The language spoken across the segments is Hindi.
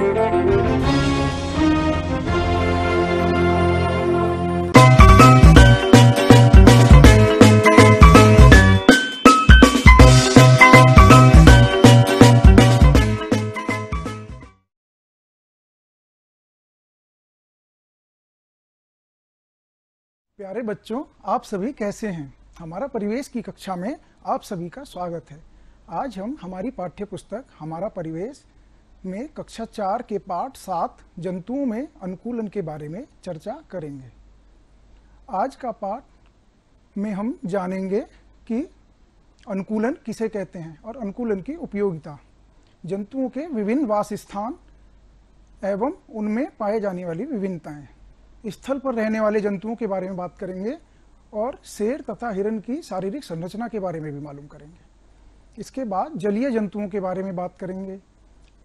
प्यारे बच्चों, आप सभी कैसे हैं? हमारा परिवेश की कक्षा में आप सभी का स्वागत है। आज हम हमारी पाठ्य पुस्तक हमारा परिवेश में कक्षा 4 के पाठ 7 जंतुओं में अनुकूलन के बारे में चर्चा करेंगे। आज का पाठ में हम जानेंगे कि अनुकूलन किसे कहते हैं और अनुकूलन की उपयोगिता, जंतुओं के विभिन्न वास स्थान एवं उनमें पाए जाने वाली विभिन्नताएं, स्थल पर रहने वाले जंतुओं के बारे में बात करेंगे और शेर तथा हिरण की शारीरिक संरचना के बारे में भी मालूम करेंगे। इसके बाद जलीय जंतुओं के बारे में बात करेंगे,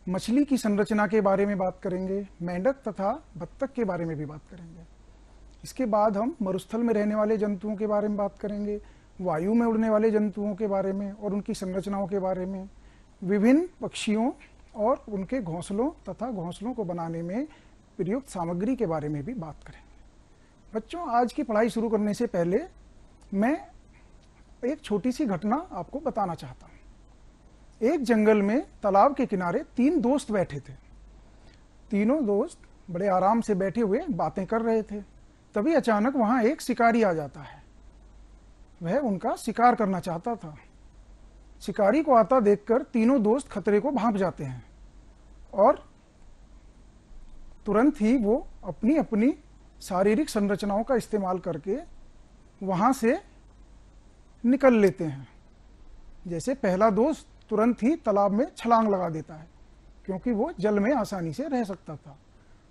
मछली की संरचना के बारे में बात करेंगे, मेंढक तथा बत्तख के बारे में भी बात करेंगे। इसके बाद हम मरुस्थल में रहने वाले जंतुओं के बारे में बात करेंगे, वायु में उड़ने वाले जंतुओं के बारे में और उनकी संरचनाओं के बारे में, विभिन्न पक्षियों और उनके घोंसलों तथा घोंसलों को बनाने में प्रयुक्त सामग्री के बारे में भी बात करेंगे। बच्चों, आज की पढ़ाई शुरू करने से पहले मैं एक छोटी सी घटना आपको बताना चाहता हूँ। एक जंगल में तालाब के किनारे 3 दोस्त बैठे थे। तीनों दोस्त बड़े आराम से बैठे हुए बातें कर रहे थे। तभी अचानक वहां एक शिकारी आ जाता है। वह उनका शिकार करना चाहता था। शिकारी को आता देखकर तीनों दोस्त खतरे को भांप जाते हैं और तुरंत ही वो अपनी अपनी शारीरिक संरचनाओं का इस्तेमाल करके वहां से निकल लेते हैं। जैसे पहला दोस्त तुरंत ही तालाब में छलांग लगा देता है क्योंकि वो जल में आसानी से रह सकता था।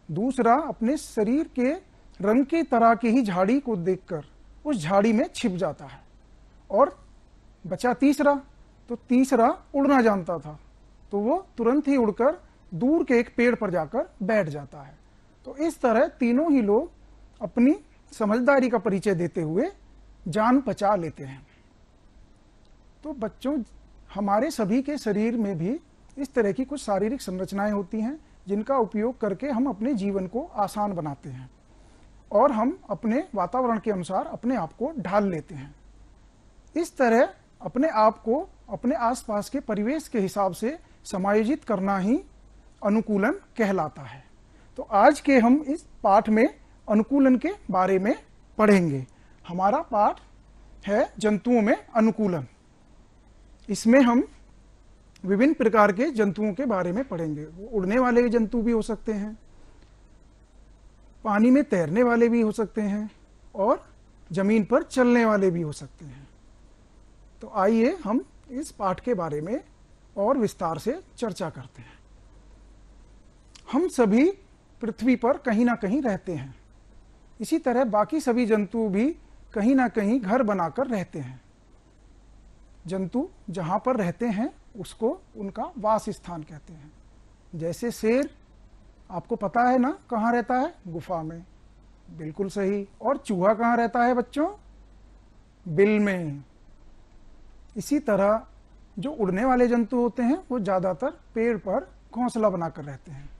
दूसरा अपने शरीर के रंग की तरह की ही झाड़ी को देखकर उस झाड़ी में छिप जाता है। और बचा तीसरा, तो तीसरा उड़ना जानता था, तो वो तुरंत ही उड़कर दूर के एक पेड़ पर जाकर बैठ जाता है। तो इस तरह तीनों ही लोग अपनी समझदारी का परिचय देते हुए जान बचा लेते हैं। तो बच्चों, हमारे सभी के शरीर में भी इस तरह की कुछ शारीरिक संरचनाएं होती हैं जिनका उपयोग करके हम अपने जीवन को आसान बनाते हैं और हम अपने वातावरण के अनुसार अपने आप को ढाल लेते हैं। इस तरह अपने आप को अपने आसपास के परिवेश के हिसाब से समायोजित करना ही अनुकूलन कहलाता है। तो आज के हम इस पाठ में अनुकूलन के बारे में पढ़ेंगे। हमारा पाठ है जंतुओं में अनुकूलन। इसमें हम विभिन्न प्रकार के जंतुओं के बारे में पढ़ेंगे। वो उड़ने वाले जंतु भी हो सकते हैं, पानी में तैरने वाले भी हो सकते हैं और जमीन पर चलने वाले भी हो सकते हैं। तो आइए हम इस पाठ के बारे में और विस्तार से चर्चा करते हैं। हम सभी पृथ्वी पर कहीं ना कहीं रहते हैं। इसी तरह बाकी सभी जंतु भी कहीं ना कहीं घर बनाकर रहते हैं। जंतु जहां पर रहते हैं उसको उनका वास स्थान कहते हैं। जैसे शेर, आपको पता है ना कहाँ रहता है? गुफा में। बिल्कुल सही। और चूहा कहाँ रहता है बच्चों? बिल में। इसी तरह जो उड़ने वाले जंतु होते हैं वो ज्यादातर पेड़ पर घोंसला बनाकर रहते हैं।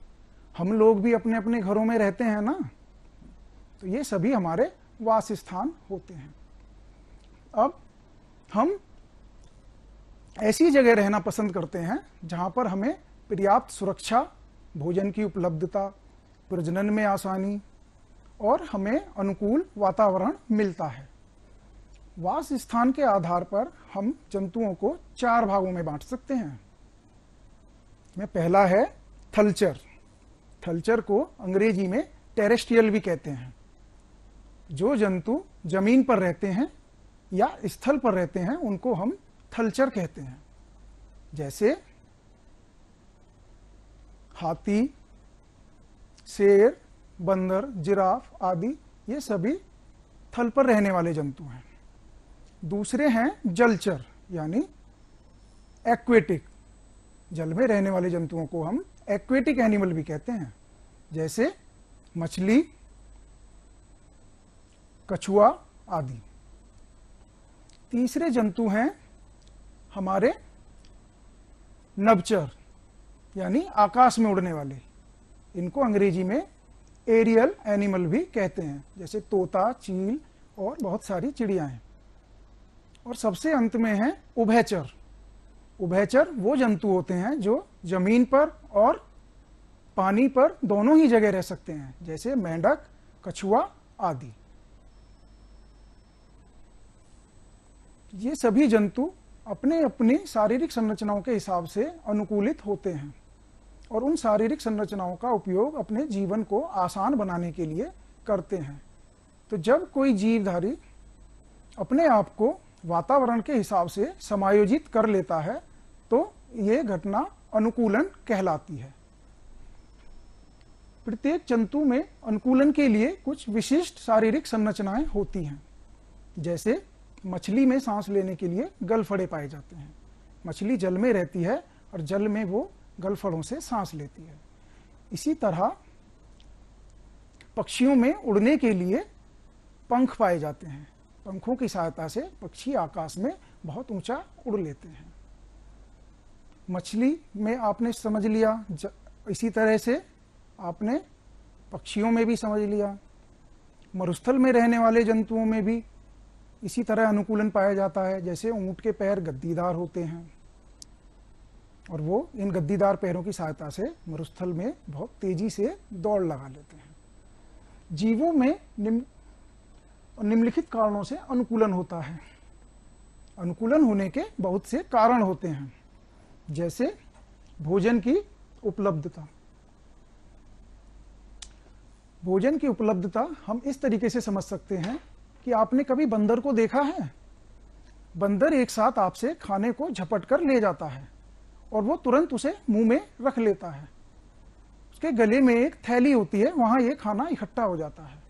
हम लोग भी अपने अपने घरों में रहते हैं ना, तो ये सभी हमारे वास स्थान होते हैं। अब हम ऐसी जगह रहना पसंद करते हैं जहां पर हमें पर्याप्त सुरक्षा, भोजन की उपलब्धता, प्रजनन में आसानी और हमें अनुकूल वातावरण मिलता है। वास स्थान के आधार पर हम जंतुओं को 4 भागों में बांट सकते हैं। में पहला है थलचर। थलचर को अंग्रेजी में टेरेस्ट्रियल भी कहते हैं। जो जंतु जमीन पर रहते हैं या स्थल पर रहते हैं उनको हम थलचर कहते हैं। जैसे हाथी, शेर, बंदर, जिराफ आदि, ये सभी थल पर रहने वाले जंतु हैं। दूसरे हैं जलचर यानी एक्वेटिक। जल में रहने वाले जंतुओं को हम एक्वेटिक एनिमल भी कहते हैं। जैसे मछली, कछुआ आदि। तीसरे जंतु हैं हमारे नभचर यानी आकाश में उड़ने वाले। इनको अंग्रेजी में एरियल एनिमल भी कहते हैं, जैसे तोता, चील और बहुत सारी चिड़िया हैं। और सबसे अंत में है उभयचर। उभयचर वो जंतु होते हैं जो जमीन पर और पानी पर दोनों ही जगह रह सकते हैं, जैसे मेंढक, कछुआ आदि। ये सभी जंतु अपने अपनी शारीरिक संरचनाओं के हिसाब से अनुकूलित होते हैं और उन शारीरिक संरचनाओं का उपयोग अपने जीवन को आसान बनाने के लिए करते हैं। तो जब कोई जीवधारी अपने आप को वातावरण के हिसाब से समायोजित कर लेता है तो ये घटना अनुकूलन कहलाती है। प्रत्येक जंतु में अनुकूलन के लिए कुछ विशिष्ट शारीरिक संरचनाएं होती हैं। जैसे मछली में सांस लेने के लिए गलफड़े पाए जाते हैं। मछली जल में रहती है और जल में वो गलफड़ों से सांस लेती है। इसी तरह पक्षियों में उड़ने के लिए पंख पाए जाते हैं। पंखों की सहायता से पक्षी आकाश में बहुत ऊंचा उड़ लेते हैं। मछली में आपने समझ लिया, इसी तरह से आपने पक्षियों में भी समझ लिया। मरुस्थल में रहने वाले जंतुओं में भी इसी तरह अनुकूलन पाया जाता है। जैसे ऊंट के पैर गद्दीदार होते हैं और वो इन गद्दीदार पैरों की सहायता से मरुस्थल में बहुत तेजी से दौड़ लगा लेते हैं। जीवों में निम्नलिखित कारणों से अनुकूलन होता है। अनुकूलन होने के बहुत से कारण होते हैं, जैसे भोजन की उपलब्धता। भोजन की उपलब्धता हम इस तरीके से समझ सकते हैं कि आपने कभी बंदर को देखा है? बंदर एक साथ आपसे खाने को झपट कर ले जाता है और वो तुरंत उसे मुंह में रख लेता है। उसके गले में एक थैली होती है, वहां ये खाना इकट्ठा हो जाता है।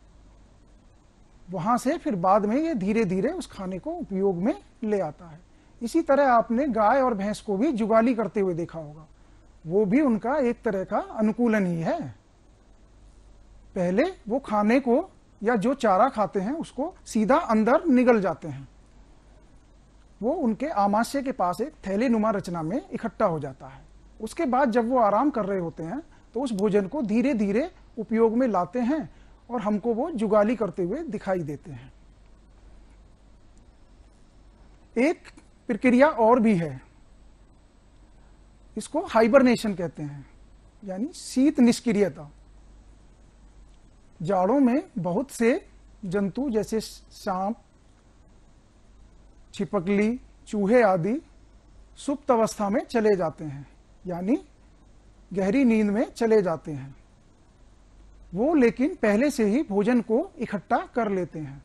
वहां से फिर बाद में ये धीरे धीरे उस खाने को उपयोग में ले आता है। इसी तरह आपने गाय और भैंस को भी जुगाली करते हुए देखा होगा। वो भी उनका एक तरह का अनुकूलन ही है। पहले वो खाने को या जो चारा खाते हैं उसको सीधा अंदर निगल जाते हैं। वो उनके आमाशय के पास एक थैली नुमा रचना में इकट्ठा हो जाता है। उसके बाद जब वो आराम कर रहे होते हैं तो उस भोजन को धीरे धीरे उपयोग में लाते हैं और हमको वो जुगाली करते हुए दिखाई देते हैं। एक प्रक्रिया और भी है, इसको हाइबरनेशन कहते हैं, यानी शीत निष्क्रियता। जाड़ों में बहुत से जंतु जैसे सांप, छिपकली, चूहे आदि सुप्त अवस्था में चले जाते हैं, यानी गहरी नींद में चले जाते हैं। वो लेकिन पहले से ही भोजन को इकट्ठा कर लेते हैं।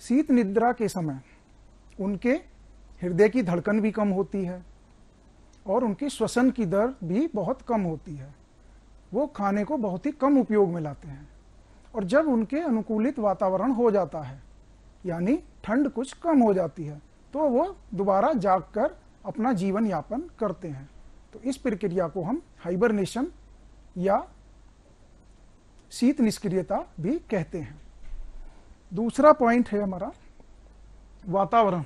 शीत निद्रा के समय उनके हृदय की धड़कन भी कम होती है और उनकी श्वसन की दर भी बहुत कम होती है। वो खाने को बहुत ही कम उपयोग में लाते हैं और जब उनके अनुकूलित वातावरण हो जाता है, यानी ठंड कुछ कम हो जाती है, तो वो दोबारा जागकर अपना जीवन यापन करते हैं। तो इस प्रक्रिया को हम हाइबरनेशन या शीत निष्क्रियता भी कहते हैं। दूसरा पॉइंट है हमारा वातावरण।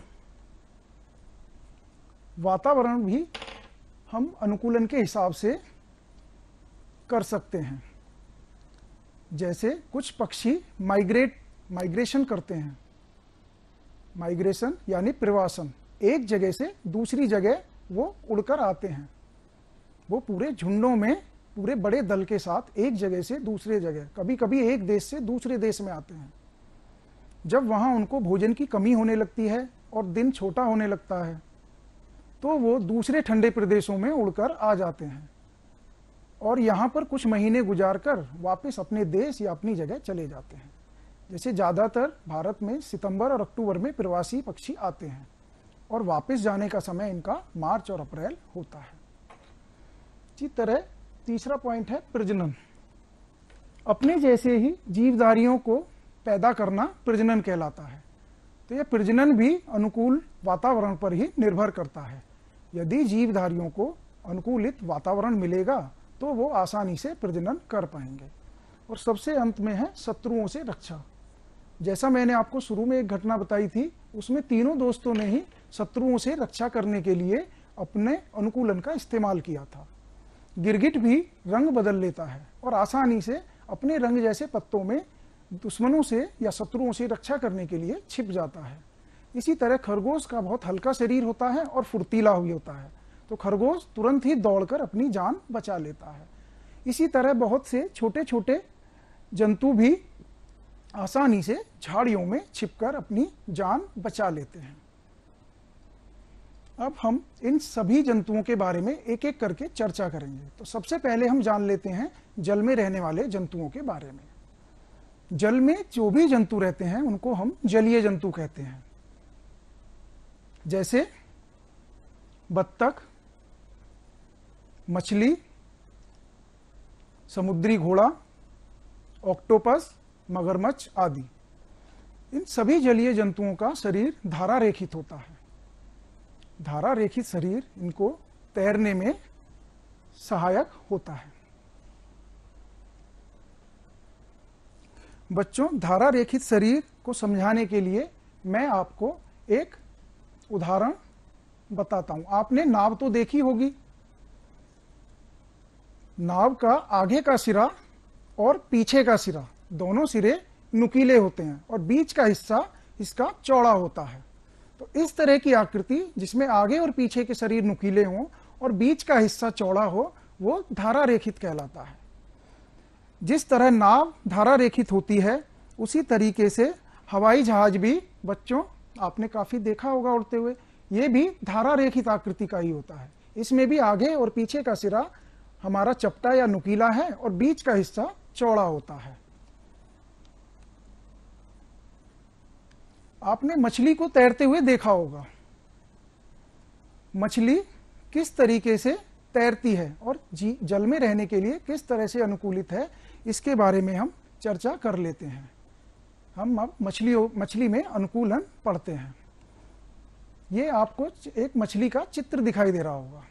वातावरण भी हम अनुकूलन के हिसाब से कर सकते हैं। जैसे कुछ पक्षी माइग्रेशन करते हैं। माइग्रेशन यानी प्रवासन, एक जगह से दूसरी जगह वो उड़कर आते हैं। वो पूरे झुंडों में, पूरे बड़े दल के साथ एक जगह से दूसरे जगह, कभी कभी एक देश से दूसरे देश में आते हैं। जब वहां उनको भोजन की कमी होने लगती है और दिन छोटा होने लगता है तो वो दूसरे ठंडे प्रदेशों में उड़कर आ जाते हैं और यहाँ पर कुछ महीने गुजारकर वापस अपने देश या अपनी जगह चले जाते हैं। जैसे ज़्यादातर भारत में सितंबर और अक्टूबर में प्रवासी पक्षी आते हैं और वापस जाने का समय इनका मार्च और अप्रैल होता है। इसी तरह तीसरा पॉइंट है प्रजनन। अपने जैसे ही जीवधारियों को पैदा करना प्रजनन कहलाता है। तो यह प्रजनन भी अनुकूल वातावरण पर ही निर्भर करता है। यदि जीवधारियों को अनुकूलित वातावरण मिलेगा तो वो आसानी से प्रजनन कर पाएंगे। और सबसे अंत में है शत्रुओं से रक्षा। जैसा मैंने आपको शुरू में एक घटना बताई थी, उसमें तीनों दोस्तों ने ही शत्रुओं से रक्षा करने के लिए अपने अनुकूलन का इस्तेमाल किया था। गिरगिट भी रंग बदल लेता है और आसानी से अपने रंग जैसे पत्तों में दुश्मनों से या शत्रुओं से रक्षा करने के लिए छिप जाता है। इसी तरह खरगोश का बहुत हल्का शरीर होता है और फुर्तीला भी होता है, तो खरगोश तुरंत ही दौड़कर अपनी जान बचा लेता है। इसी तरह बहुत से छोटे छोटे जंतु भी आसानी से झाड़ियों में छिपकर अपनी जान बचा लेते हैं। अब हम इन सभी जंतुओं के बारे में एक एक करके चर्चा करेंगे। तो सबसे पहले हम जान लेते हैं जल में रहने वाले जंतुओं के बारे में। जल में जो भी जंतु रहते हैं उनको हम जलीय जंतु कहते हैं, जैसे बत्तख, मछली, समुद्री घोड़ा, ऑक्टोपस, मगरमच्छ आदि। इन सभी जलीय जंतुओं का शरीर धारा रेखित होता है। धारा रेखित शरीर इनको तैरने में सहायक होता है। बच्चों, धारा रेखित शरीर को समझाने के लिए मैं आपको एक उदाहरण बताता हूं। आपने नाव तो देखी होगी। नाव का आगे का सिरा और पीछे का सिरा, दोनों सिरे नुकीले होते हैं और बीच का हिस्सा इसका चौड़ा होता है। तो इस तरह की आकृति जिसमें आगे और पीछे के शरीर नुकीले हों और बीच का हिस्सा चौड़ा हो, वो धारा रेखित कहलाता है। जिस तरह नाव धारा रेखित होती है, उसी तरीके से हवाई जहाज भी, बच्चों आपने काफी देखा होगा उड़ते हुए, ये भी धारा रेखित आकृति का ही होता है। इसमें भी आगे और पीछे का सिरा हमारा चपटा या नुकीला है और बीच का हिस्सा चौड़ा होता है। आपने मछली को तैरते हुए देखा होगा। मछली किस तरीके से तैरती है और जल में रहने के लिए किस तरह से अनुकूलित है, इसके बारे में हम चर्चा कर लेते हैं। हम अब मछली में अनुकूलन पढ़ते हैं। ये आपको एक मछली का चित्र दिखाई दे रहा होगा।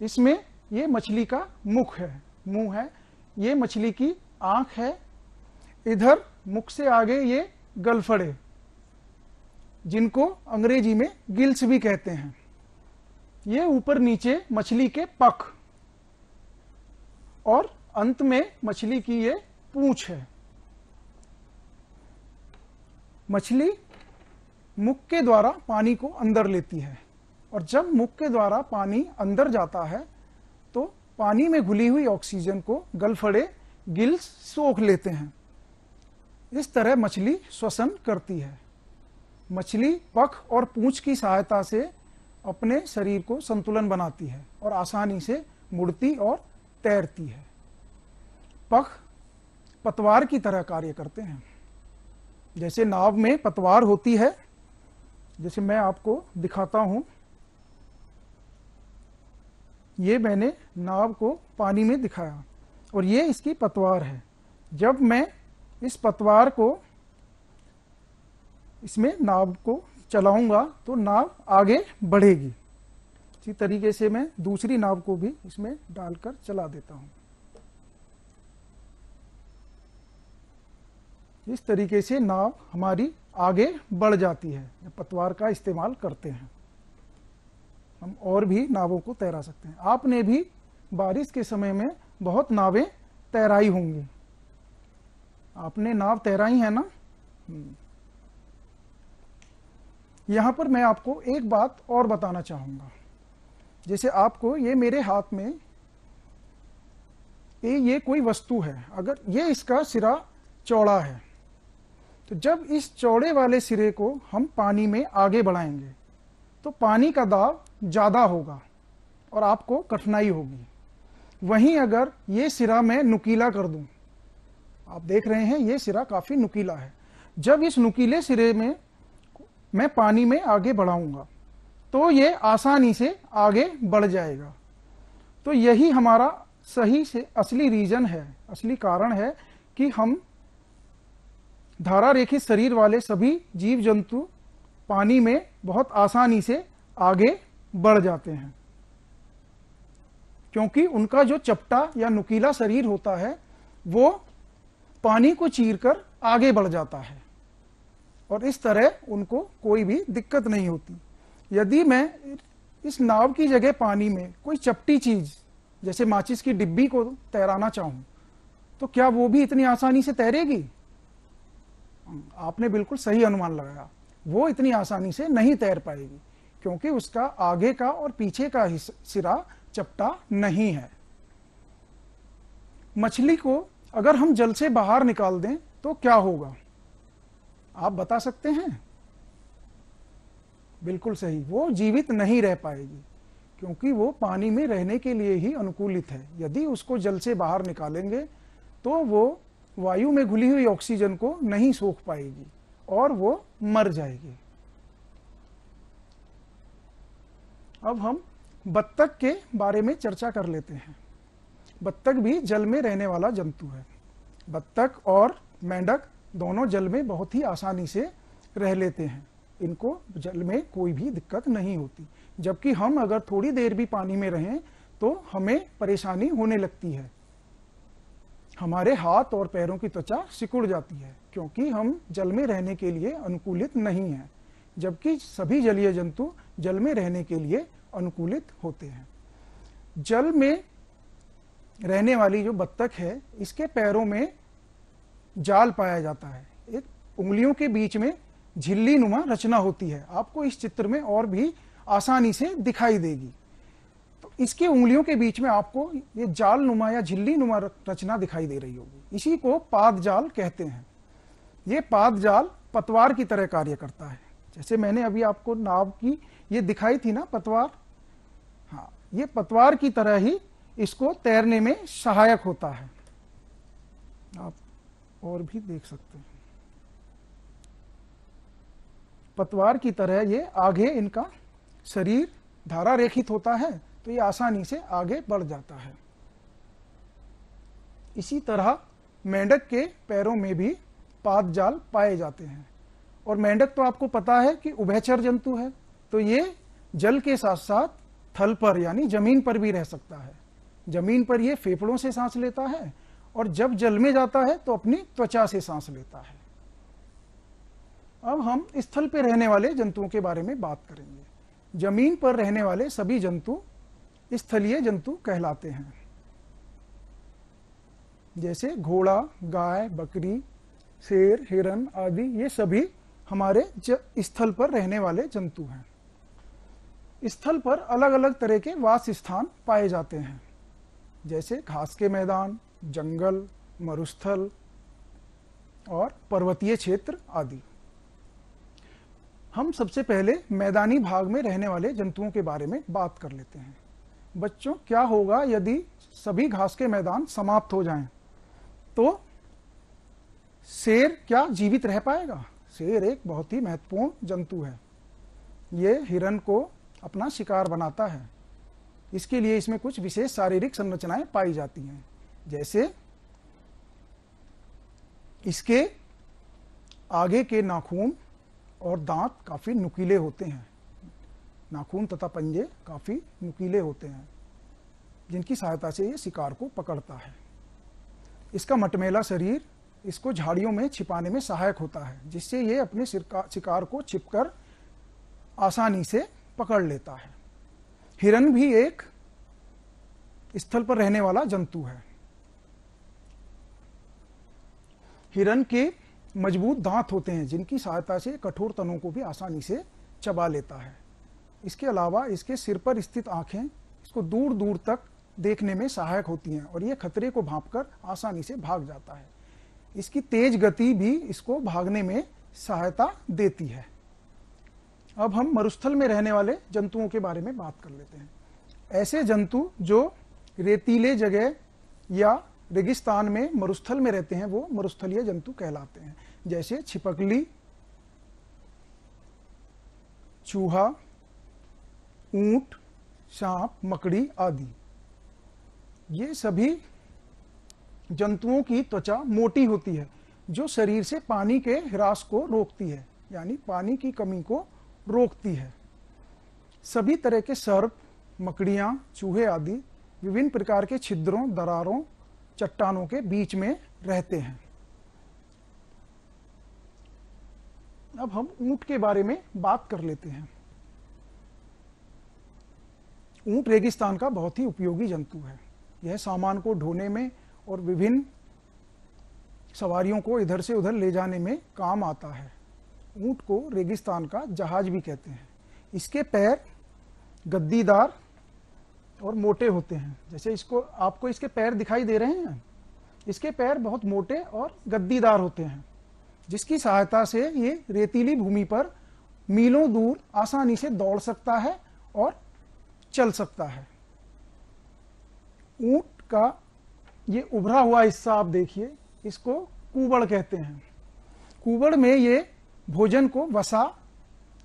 इसमें ये मछली का मुख है, मुंह है, ये मछली की आंख है, इधर मुख से आगे ये गलफड़े, जिनको अंग्रेजी में गिल्स भी कहते हैं, ये ऊपर नीचे मछली के पख, और अंत में मछली की ये पूंछ है। मछली मुख के द्वारा पानी को अंदर लेती है और जब मुख के द्वारा पानी अंदर जाता है तो पानी में घुली हुई ऑक्सीजन को गलफड़े, गिल्स सोख लेते हैं। इस तरह मछली श्वसन करती है। मछली पख और पूंछ की सहायता से अपने शरीर को संतुलन बनाती है और आसानी से मुड़ती और तैरती है। पख पतवार की तरह कार्य करते हैं। जैसे नाव में पतवार होती है, जैसे मैं आपको दिखाता हूं, ये मैंने नाव को पानी में दिखाया और ये इसकी पतवार है। जब मैं इस पतवार को, इसमें नाव को चलाऊंगा तो नाव आगे बढ़ेगी। इसी तरीके से मैं दूसरी नाव को भी इसमें डालकर चला देता हूं। इस तरीके से नाव हमारी आगे बढ़ जाती है जब पतवार का इस्तेमाल करते हैं। हम और भी नावों को तैरा सकते हैं। आपने भी बारिश के समय में बहुत नावें तैराई होंगी। आपने नाव तैराई है ना। यहां पर मैं आपको एक बात और बताना चाहूंगा। जैसे आपको ये मेरे हाथ में ये कोई वस्तु है, अगर ये इसका सिरा चौड़ा है तो जब इस चौड़े वाले सिरे को हम पानी में आगे बढ़ाएंगे तो पानी का दाब ज्यादा होगा और आपको कठिनाई होगी। वहीं अगर ये सिरा मैं नुकीला कर दूं, आप देख रहे हैं ये सिरा काफी नुकीला है, जब इस नुकीले सिरे में मैं पानी में आगे बढ़ाऊंगा तो ये आसानी से आगे बढ़ जाएगा। तो यही हमारा सही से असली रीजन है, असली कारण है कि हम धारा रेखित शरीर वाले सभी जीव जंतु पानी में बहुत आसानी से आगे बढ़ जाते हैं, क्योंकि उनका जो चपटा या नुकीला शरीर होता है वो पानी को चीरकर आगे बढ़ जाता है और इस तरह उनको कोई भी दिक्कत नहीं होती। यदि मैं इस नाव की जगह पानी में कोई चपटी चीज जैसे माचिस की डिब्बी को तैराना चाहूं तो क्या वो भी इतनी आसानी से तैरेगी? आपने बिल्कुल सही अनुमान लगाया, वो इतनी आसानी से नहीं तैर पाएगी, क्योंकि उसका आगे का और पीछे का सिरा चपटा नहीं है। मछली को अगर हम जल से बाहर निकाल दें तो क्या होगा, आप बता सकते हैं? बिल्कुल सही, वो जीवित नहीं रह पाएगी, क्योंकि वो पानी में रहने के लिए ही अनुकूलित है। यदि उसको जल से बाहर निकालेंगे तो वो वायु में घुली हुई ऑक्सीजन को नहीं सोख पाएगी और वो मर जाएगी। अब हम बत्तख के बारे में चर्चा कर लेते हैं। बत्तख भी जल में रहने वाला जंतु है। बत्तख और मेंढक दोनों जल में बहुत ही आसानी से रह लेते हैं, इनको जल में कोई भी दिक्कत नहीं होती। जबकि हम अगर थोड़ी देर भी पानी में रहें तो हमें परेशानी होने लगती है, हमारे हाथ और पैरों की त्वचा सिकुड़ जाती है, क्योंकि हम जल में रहने के लिए अनुकूलित नहीं हैं, जबकि सभी जलीय जंतु जल में रहने के लिए अनुकूलित होते हैं। जल में रहने वाली जो बत्तख है, इसके पैरों में जाल पाया जाता है। एक उंगलियों के बीच में झिल्ली नुमा रचना होती है, आपको इस चित्र में और भी आसानी से दिखाई देगी। तो इसके उंगलियों के बीच में आपको ये जाल नुमा या झिल्ली नुमा रचना दिखाई दे रही होगी। इसी को पाद जाल कहते हैं। ये पाद जाल पतवार की तरह कार्य करता है। जैसे मैंने अभी आपको नाव की ये दिखाई थी ना पतवार, हाँ, ये पतवार की तरह ही इसको तैरने में सहायक होता है। आप और भी देख सकते हैं, पतवार की तरह ये आगे इनका शरीर धारा रेखित होता है, तो ये आसानी से आगे बढ़ जाता है। इसी तरह मेंढक के पैरों में भी पाद जाल पाए जाते हैं। और मेंढक तो आपको पता है कि उभयचर जंतु है, तो ये जल के साथ साथ थल पर यानी जमीन पर भी रह सकता है। जमीन पर ये फेफड़ों से सांस लेता है और जब जल में जाता है तो अपनी त्वचा से सांस लेता है। अब हम स्थल पर रहने वाले जंतुओं के बारे में बात करेंगे। जमीन पर रहने वाले सभी जंतु स्थलीय जंतु कहलाते हैं। जैसे घोड़ा, गाय, बकरी, शेर, हिरन आदि, ये सभी हमारे स्थल पर रहने वाले जंतु हैं। स्थल पर अलग अलग तरह के वास स्थान पाए जाते हैं, जैसे घास के मैदान, जंगल, मरुस्थल और पर्वतीय क्षेत्र आदि। हम सबसे पहले मैदानी भाग में रहने वाले जंतुओं के बारे में बात कर लेते हैं। बच्चों, क्या होगा यदि सभी घास के मैदान समाप्त हो जाएं? तो शेर क्या जीवित रह पाएगा? शेर एक बहुत ही महत्वपूर्ण जंतु है। ये हिरन को अपना शिकार बनाता है। इसके लिए इसमें कुछ विशेष शारीरिक संरचनाएं पाई जाती हैं, जैसे इसके आगे के नाखून और दांत काफी नुकीले होते हैं। नाखून तथा पंजे काफी नुकीले होते हैं, जिनकी सहायता से ये शिकार को पकड़ता है। इसका मटमैला शरीर इसको झाड़ियों में छिपाने में सहायक होता है, जिससे ये अपने शिकार को छिपकर आसानी से पकड़ लेता है। हिरन भी एक स्थल पर रहने वाला जंतु है। हिरन के मजबूत दांत होते हैं, जिनकी सहायता से कठोर तनों को भी आसानी से चबा लेता है। इसके अलावा इसके सिर पर स्थित आंखें इसको दूर दूर तक देखने में सहायक होती हैं और ये खतरे को भांपकर आसानी से भाग जाता है। इसकी तेज गति भी इसको भागने में सहायता देती है। अब हम मरुस्थल में रहने वाले जंतुओं के बारे में बात कर लेते हैं। ऐसे जंतु जो रेतीले जगह या रेगिस्तान में मरुस्थल में रहते हैं, वो मरुस्थलीय जंतु कहलाते हैं। जैसे छिपकली, चूहा, ऊंट, सांप, मकड़ी आदि। ये सभी जंतुओं की त्वचा मोटी होती है, जो शरीर से पानी के ह्रास को रोकती है, यानी पानी की कमी को रोकती है। सभी तरह के सर्प, मकड़ियां, चूहे आदि विभिन्न प्रकार के छिद्रों, दरारों, चट्टानों के बीच में रहते हैं। अब हम ऊंट के बारे में बात कर लेते हैं। ऊंट रेगिस्तान का बहुत ही उपयोगी जंतु है। यह सामान को ढोने में और विभिन्न सवारियों को इधर से उधर ले जाने में काम आता है। ऊंट को रेगिस्तान का जहाज भी कहते हैं। इसके पैर गद्दीदार और मोटे होते हैं। जैसे आपको इसके पैर दिखाई दे रहे हैं, इसके पैर बहुत मोटे और गद्दीदार होते हैं, जिसकी सहायता से ये रेतीली भूमि पर मीलों दूर आसानी से दौड़ सकता है और चल सकता है। ऊंट का ये उभरा हुआ हिस्सा आप देखिए, इसको कूबड़ कहते हैं। कूबड़ में ये भोजन को वसा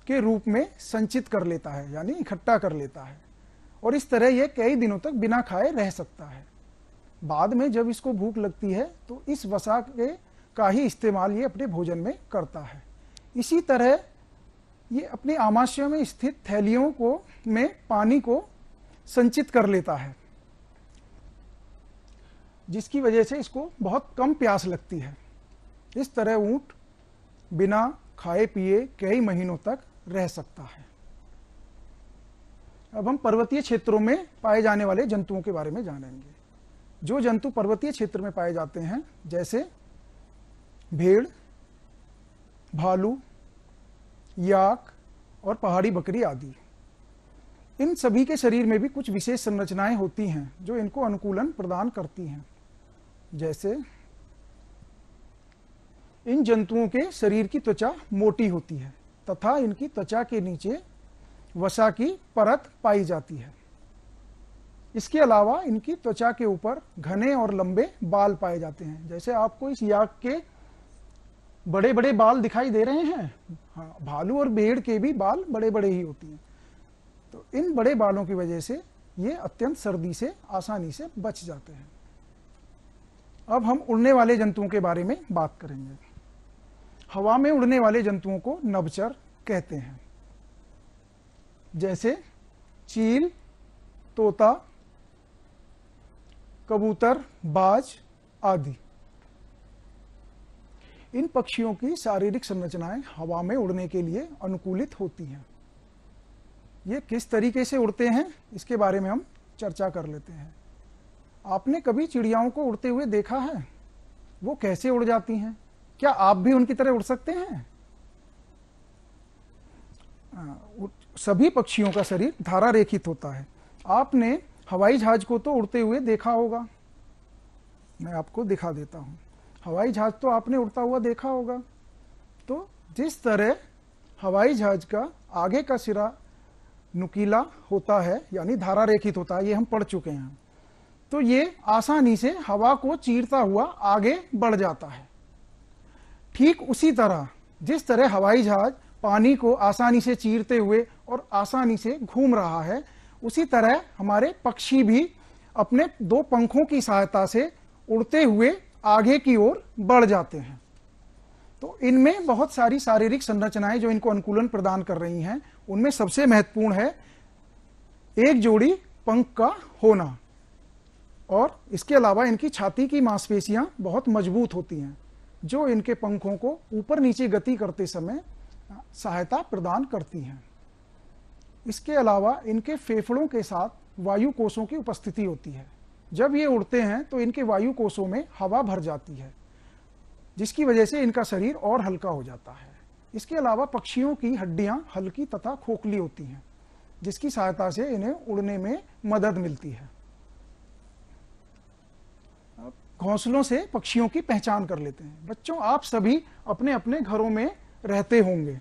के रूप में संचित कर लेता है, यानी इकट्ठा कर लेता है, और इस तरह ये कई दिनों तक बिना खाए रह सकता है। बाद में जब इसको भूख लगती है तो इस वसा का ही इस्तेमाल ये अपने भोजन में करता है। इसी तरह ये अपने आमाशय में स्थित थैलियों में पानी को संचित कर लेता है, जिसकी वजह से इसको बहुत कम प्यास लगती है। इस तरह ऊंट बिना खाए पिए कई महीनों तक रह सकता है। अब हम पर्वतीय क्षेत्रों में पाए जाने वाले जंतुओं के बारे में जानेंगे। जो जंतु पर्वतीय क्षेत्र में पाए जाते हैं, जैसे भेड़, भालू, याक और पहाड़ी बकरी आदि, इन सभी के शरीर में भी कुछ विशेष संरचनाएं होती हैं जो इनको अनुकूलन प्रदान करती हैं। जैसे इन जंतुओं के शरीर की त्वचा मोटी होती है तथा इनकी त्वचा के नीचे वसा की परत पाई जाती है। इसके अलावा इनकी त्वचा के ऊपर घने और लंबे बाल पाए जाते हैं। जैसे आपको इस याक के बड़े बड़े बाल दिखाई दे रहे हैं, हाँ, भालू और भेड़ के भी बाल बड़े बड़े ही होती हैं। तो इन बड़े बालों की वजह से ये अत्यंत सर्दी से आसानी से बच जाते हैं। अब हम उड़ने वाले जंतुओं के बारे में बात करेंगे। हवा में उड़ने वाले जंतुओं को नभचर कहते हैं, जैसे चील, तोता, कबूतर, बाज आदि। इन पक्षियों की शारीरिक संरचनाएं हवा में उड़ने के लिए अनुकूलित होती हैं। ये किस तरीके से उड़ते हैं, इसके बारे में हम चर्चा कर लेते हैं। आपने कभी चिड़ियाओं को उड़ते हुए देखा है? वो कैसे उड़ जाती हैं? क्या आप भी उनकी तरह उड़ सकते हैं? सभी पक्षियों का शरीर धारा रेखित होता है। आपने हवाई जहाज को तो उड़ते हुए देखा होगा, मैं आपको दिखा देता हूं। हवाई जहाज तो आपने उड़ता हुआ देखा होगा। तो जिस तरह हवाई जहाज का आगे का सिरा नुकीला होता है, यानी धारा रेखित होता है, ये हम पढ़ चुके हैं, तो ये आसानी से हवा को चीरता हुआ आगे बढ़ जाता है। ठीक उसी तरह जिस तरह हवाई जहाज पानी को आसानी से चीरते हुए और आसानी से घूम रहा है, उसी तरह हमारे पक्षी भी अपने दो पंखों की सहायता से उड़ते हुए आगे की ओर बढ़ जाते हैं। तो इनमें बहुत सारी शारीरिक संरचनाएं जो इनको अनुकूलन प्रदान कर रही हैं, उनमें सबसे महत्वपूर्ण है एक जोड़ी पंख का होना, और इसके अलावा इनकी छाती की मांसपेशियां बहुत मजबूत होती हैं, जो इनके पंखों को ऊपर नीचे गति करते समय सहायता प्रदान करती हैं। इसके अलावा इनके फेफड़ों के साथ वायु कोषों की उपस्थिति होती है। जब ये उड़ते हैं तो इनके वायु कोषों में हवा भर जाती है, जिसकी वजह से इनका शरीर और हल्का हो जाता है। इसके अलावा पक्षियों की हड्डियां हल्की तथा खोखली होती हैं, जिसकी सहायता से इन्हें उड़ने में मदद मिलती है। घोंसलों से पक्षियों की पहचान कर लेते हैं। बच्चों, आप सभी अपने अपने घरों में रहते होंगे।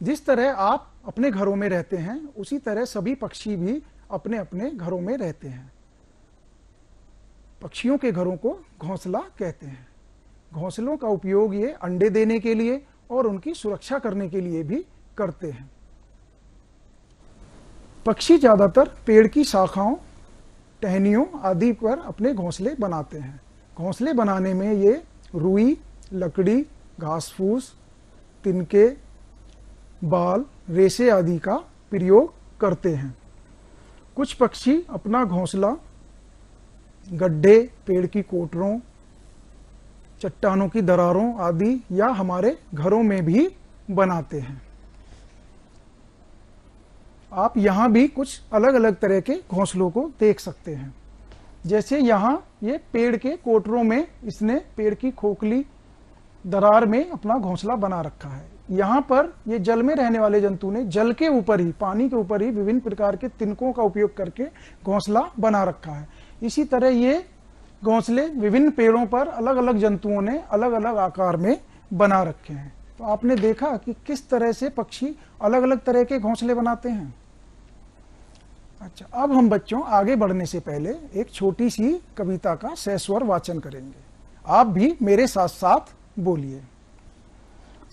जिस तरह आप अपने घरों में रहते हैं, उसी तरह सभी पक्षी भी अपने अपने घरों में रहते हैं। पक्षियों के घरों को घोंसला कहते हैं। घोंसलों का उपयोग ये अंडे देने के लिए और उनकी सुरक्षा करने के लिए भी करते हैं। पक्षी ज्यादातर पेड़ की शाखाओं, टहनियों आदि पर अपने घोंसले बनाते हैं। घोंसले बनाने में ये रुई, लकड़ी, घास फूस, तिनके, बाल, रेशे आदि का प्रयोग करते हैं। कुछ पक्षी अपना घोंसला गड्ढे, पेड़ की कोटरों, चट्टानों की दरारों आदि या हमारे घरों में भी बनाते हैं। आप यहां भी कुछ अलग अलग तरह के घोंसलों को देख सकते हैं। जैसे यहाँ ये पेड़ के कोटरों में इसने पेड़ की खोखली दरार में अपना घोंसला बना रखा है। यहाँ पर ये जल में रहने वाले जंतु ने जल के ऊपर ही, पानी के ऊपर ही विभिन्न प्रकार के तिनकों का उपयोग करके घोंसला बना रखा है। इसी तरह ये घोंसले विभिन्न पेड़ों पर अलग अलग जंतुओं ने अलग अलग आकार में बना रखे हैं। तो आपने देखा कि किस तरह से पक्षी अलग अलग तरह के घोंसले बनाते हैं। अच्छा, अब हम बच्चों आगे बढ़ने से पहले एक छोटी सी कविता का सस्वर वाचन करेंगे। आप भी मेरे साथ साथ बोलिए।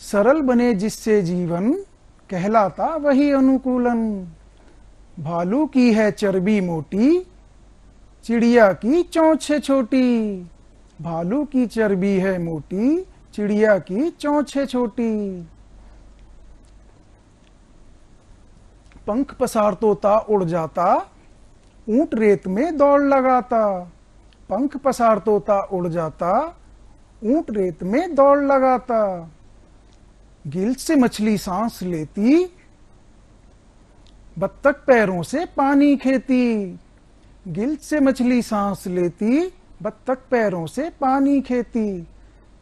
सरल बने जिससे जीवन, कहलाता वही अनुकूलन। भालू की है चर्बी मोटी, चिड़िया की चोंच है छोटी। भालू की चर्बी है मोटी, चिड़िया की चोंच है छोटी। पंख पसार तोता उड़ जाता, ऊंट रेत में दौड़ लगाता। पंख पसार तोता उड़ जाता, ऊंट रेत में दौड़ लगाता। गिल्ट से मछली सांस लेती, बत्तख पैरों से पानी खेती। गिल्ट से मछली सांस लेती, बत्तख पैरों से पानी खेती।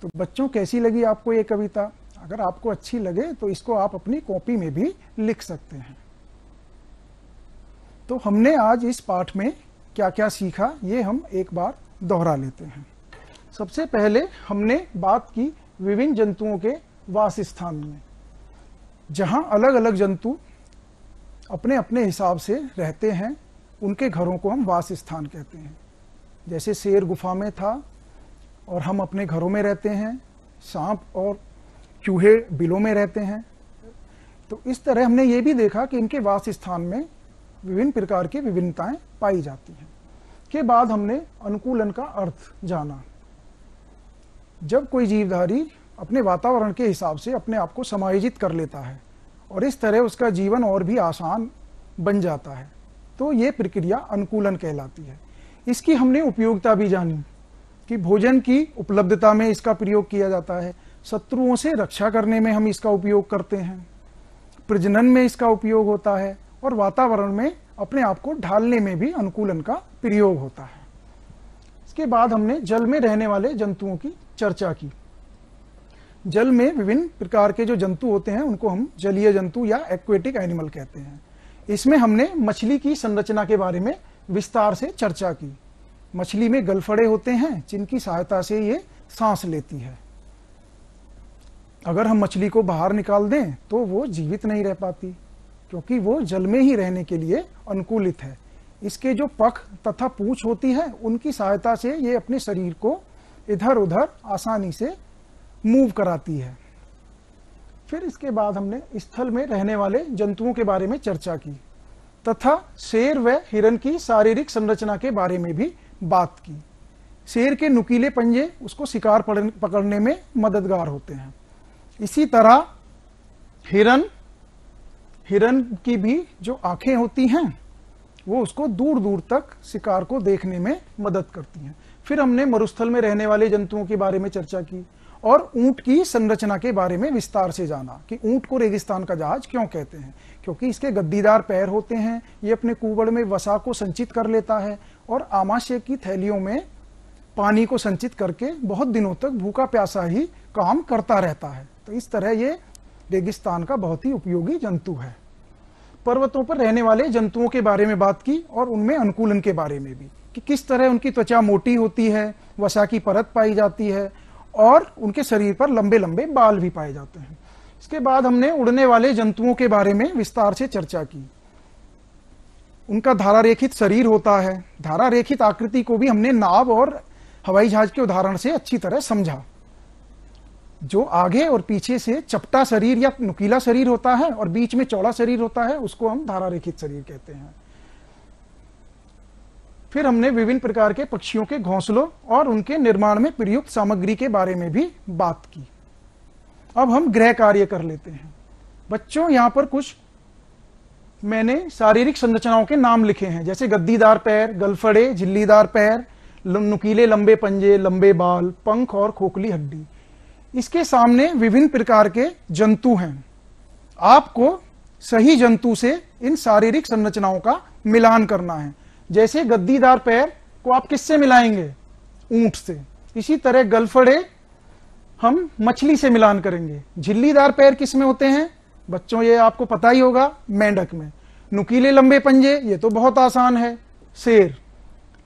तो बच्चों कैसी लगी आपको ये कविता? अगर आपको अच्छी लगे तो इसको आप अपनी कॉपी में भी लिख सकते हैं। तो हमने आज इस पाठ में क्या क्या सीखा, ये हम एक बार दोहरा लेते हैं। सबसे पहले हमने बात की विभिन्न जंतुओं के वास स्थान में, जहां अलग अलग जंतु अपने अपने हिसाब से रहते हैं, उनके घरों को हम वास स्थान कहते हैं। जैसे शेर गुफा में था और हम अपने घरों में रहते हैं, सांप और चूहे बिलों में रहते हैं। तो इस तरह हमने ये भी देखा कि इनके वास स्थान में विभिन्न प्रकार की विभिन्नताएं पाई जाती हैं। के बाद हमने अनुकूलन का अर्थ जाना। जब कोई जीवधारी अपने वातावरण के हिसाब से अपने आप को समायोजित कर लेता है और इस तरह उसका जीवन और भी आसान बन जाता है, तो ये प्रक्रिया अनुकूलन कहलाती है। इसकी हमने उपयोगिता भी जानी कि भोजन की उपलब्धता में इसका प्रयोग किया जाता है, शत्रुओं से रक्षा करने में हम इसका उपयोग करते हैं, प्रजनन में इसका उपयोग होता है और वातावरण में अपने आप को ढालने में भी अनुकूलन का प्रयोग होता है। इसके बाद हमने जल में रहने वाले जंतुओं की चर्चा की। जल में विभिन्न प्रकार के जो जंतु होते हैं उनको हम जलीय जंतु या एक्वेटिक एनिमल कहते हैं। इसमें हमने मछली की संरचना के बारे में विस्तार से चर्चा की। मछली में गलफड़े होते हैं जिनकी सहायता से ये सांस लेती है। अगर हम मछली को बाहर निकाल दें तो वो जीवित नहीं रह पाती, क्योंकि वो जल में ही रहने के लिए अनुकूलित है। इसके जो पख तथा पूंछ होती है, उनकी सहायता से ये अपने शरीर को इधर उधर आसानी से मूव कराती है। फिर इसके बाद हमने स्थल में रहने वाले जंतुओं के बारे में चर्चा की तथा शेर व हिरन की शारीरिक संरचना के बारे में भी बात की। शेर के नुकीले पंजे उसको शिकार पकड़ने में मददगार होते हैं। इसी तरह हिरन की भी जो आंखें होती हैं वो उसको दूर दूर तक शिकार को देखने में मदद करती हैं। फिर हमने मरुस्थल में रहने वाले जंतुओं के बारे में चर्चा की और ऊंट की संरचना के बारे में विस्तार से जाना कि ऊंट को रेगिस्तान का जहाज क्यों कहते हैं, क्योंकि इसके गद्दीदार पैर होते हैं। ये अपने कुबड़ में वसा को संचित कर लेता है और आमाशय की थैलियों में पानी को संचित करके बहुत दिनों तक भूखा प्यासा ही काम करता रहता है। तो इस तरह ये रेगिस्तान का बहुत ही उपयोगी जंतु है। पर्वतों पर रहने वाले जंतुओं के बारे में बात की और उनमें अनुकूलन के बारे में भी कि किस तरह उनकी त्वचा मोटी होती है, वसा की परत पाई जाती है और उनके शरीर पर लंबे लंबे बाल भी पाए जाते हैं। इसके बाद हमने उड़ने वाले जंतुओं के बारे में विस्तार से चर्चा की। उनका धारारेखित शरीर होता है। धारारेखित आकृति को भी हमने नाव और हवाई जहाज के उदाहरण से अच्छी तरह समझा। जो आगे और पीछे से चपटा शरीर या नुकीला शरीर होता है और बीच में चौड़ा शरीर होता है, उसको हम धारारेखित शरीर कहते हैं। फिर हमने विभिन्न प्रकार के पक्षियों के घोंसलों और उनके निर्माण में प्रयुक्त सामग्री के बारे में भी बात की। अब हम गृह कार्य कर लेते हैं। बच्चों, यहां पर कुछ मैंने शारीरिक संरचनाओं के नाम लिखे हैं, जैसे गद्दीदार पैर, गलफड़े, झिल्लीदार पैर, नुकीले लंबे पंजे, लंबे बाल, पंख और खोखली हड्डी। इसके सामने विभिन्न प्रकार के जंतु हैं। आपको सही जंतु से इन शारीरिक संरचनाओं का मिलान करना है। जैसे गद्दीदार पैर को आप किससे मिलाएंगे? ऊंट से। इसी तरह गलफड़े हम मछली से मिलान करेंगे। झिल्लीदार पैर किस में होते हैं बच्चों? ये आपको पता ही होगा, मेंढक में। नुकीले लंबे पंजे, ये तो बहुत आसान है। शेर।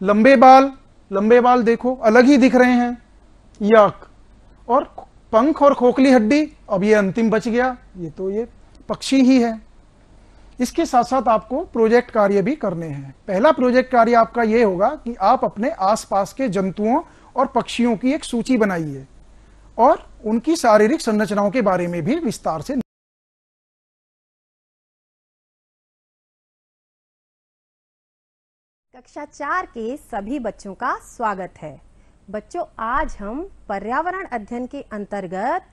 लंबे बाल देखो अलग ही दिख रहे हैं, याक। और पंख और खोखली हड्डी, अब ये अंतिम बच गया, ये पक्षी ही है। इसके साथ साथ आपको प्रोजेक्ट कार्य भी करने हैं। पहला प्रोजेक्ट कार्य आपका ये होगा कि आप अपने आसपास के जंतुओं और पक्षियों की एक सूची बनाइए और उनकी शारीरिक संरचनाओं के बारे में भी विस्तार से। कक्षा 4 के सभी बच्चों का स्वागत है। बच्चों, आज हम पर्यावरण अध्ययन के अंतर्गत